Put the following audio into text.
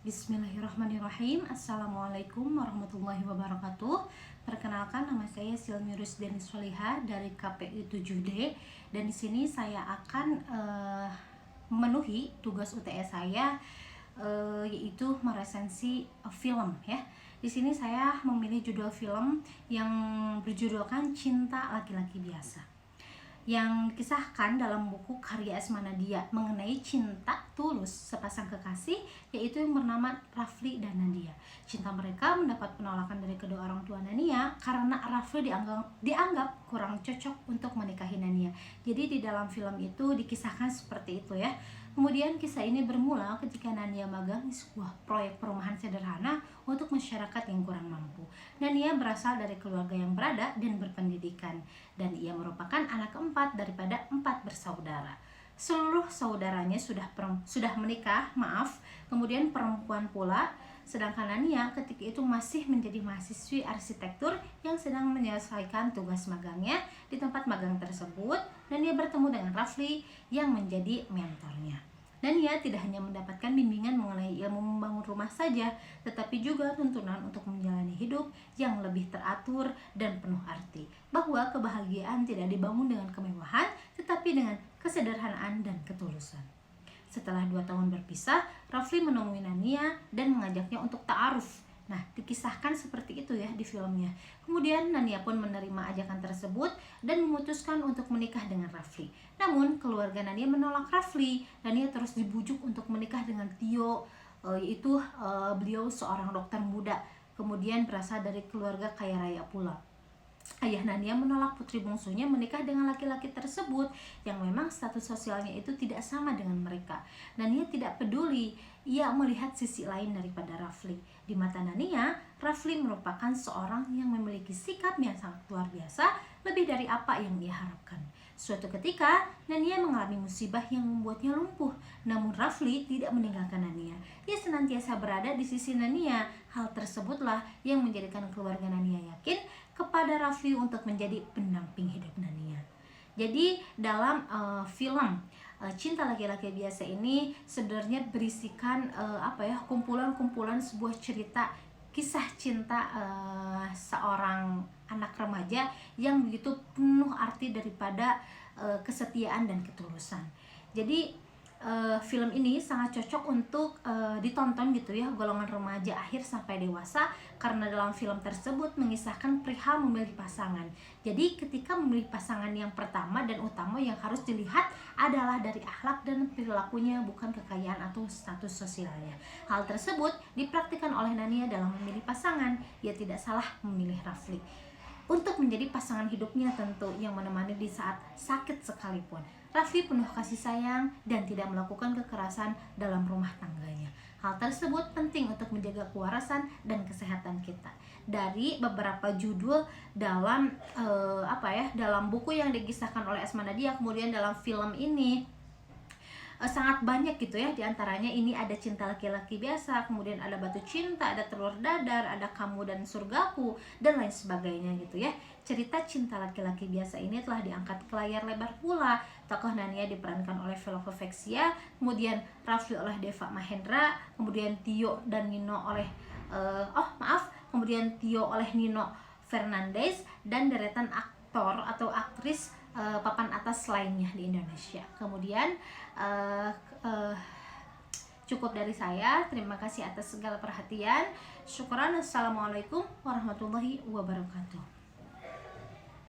Bismillahirrahmanirrahim. Assalamualaikum warahmatullahi wabarakatuh. Perkenalkan, nama saya Silmi Rusdani Solihah dari KPU 7D, dan di sini saya akan memenuhi tugas UTS saya, yaitu meresensi film ya. Di sini saya memilih judul film yang berjudulkan Cinta Laki-Laki Biasa, yang dikisahkan dalam buku karya Asma Nadia mengenai cinta tulus sepasang kekasih, yaitu yang bernama Rafli dan Nadia. Cinta mereka mendapat penolakan dari kedua orang tua Nania karena Rafli dianggap kurang cocok untuk menikahi Nania. Jadi di dalam film itu dikisahkan seperti itu ya. Kemudian kisah ini bermula ketika Nania magang di sebuah proyek perumahan sederhana untuk masyarakat yang kurang mampu. Nania berasal dari keluarga yang berada dan berpendidikan, dan ia merupakan anak keempat daripada 4 bersaudara. Seluruh saudaranya sudah menikah, kemudian perempuan pula, sedangkan Nania ketika itu masih menjadi mahasiswi arsitektur yang sedang menyelesaikan tugas magangnya di tempat magang tersebut. Nania bertemu dengan Rafli yang menjadi mentornya. Nania tidak hanya mendapatkan bimbingan mengenai ilmu membangun rumah saja, tetapi juga tuntunan untuk menjalani hidup yang lebih teratur dan penuh arti, bahwa kebahagiaan tidak dibangun dengan kemewahan, tetapi dengan kesederhanaan dan ketulusan. Setelah 2 tahun berpisah, Rafli menemui Nania dan mengajaknya untuk ta'aruf. Nah, dikisahkan seperti itu ya di filmnya. Kemudian Nania pun menerima ajakan tersebut dan memutuskan untuk menikah dengan Rafli. Namun keluarga Nania menolak Rafli. Nania terus dibujuk untuk menikah dengan Tio, yaitu beliau seorang dokter muda, kemudian berasal dari keluarga kaya raya pula. Ayah Nania menolak putri bungsunya menikah dengan laki-laki tersebut yang memang status sosialnya itu tidak sama dengan mereka. Nania tidak peduli, ia melihat sisi lain daripada Rafli. Di mata Nania, Rafli merupakan seorang yang memiliki sikap yang sangat luar biasa, lebih dari apa yang ia harapkan. Suatu ketika, Nania mengalami musibah yang membuatnya lumpuh. Namun Rafli tidak meninggalkan Nania. Ia senantiasa berada di sisi Nania. Hal tersebutlah yang menjadikan keluarga Nania yakin kepada Rafli untuk menjadi pendamping hidup Nania. Jadi dalam film Cinta Laki-Laki Biasa ini sebenarnya berisikan kumpulan-kumpulan sebuah cerita kisah cinta seorang anak remaja yang begitu penuh arti daripada kesetiaan dan ketulusan. Jadi film ini sangat cocok untuk ditonton gitu ya, golongan remaja akhir sampai dewasa, karena dalam film tersebut mengisahkan perihal memilih pasangan. Jadi ketika memilih pasangan yang pertama dan utama yang harus dilihat adalah dari akhlak dan perilakunya, bukan kekayaan atau status sosialnya. Hal tersebut dipraktikkan oleh Nania dalam memilih pasangan. Ia tidak salah memilih Rafli untuk menjadi pasangan hidupnya tentu, yang menemani di saat sakit sekalipun. Rafli penuh kasih sayang dan tidak melakukan kekerasan dalam rumah tangganya. Hal tersebut penting untuk menjaga kewarasan dan kesehatan kita. Dari beberapa judul dalam dalam buku yang dikisahkan oleh Asma Nadia, kemudian dalam film ini sangat banyak gitu ya. Diantaranya ini ada Cinta Laki-Laki Biasa, kemudian ada Batu Cinta, ada Telur Dadar, ada Kamu dan Surgaku, dan lain sebagainya gitu ya. Cerita Cinta Laki-Laki Biasa ini telah diangkat ke layar lebar pula. Tokoh Nania diperankan oleh Velove Vexia, kemudian Rafli oleh Deva Mahendra, kemudian Tio dan Nino oleh kemudian Tio oleh Nino Fernandez, dan deretan aktor atau aktris papan atas lainnya di Indonesia. Kemudian cukup dari saya. Terima kasih atas segala perhatian. Syukran. Assalamualaikum warahmatullahi wabarakatuh.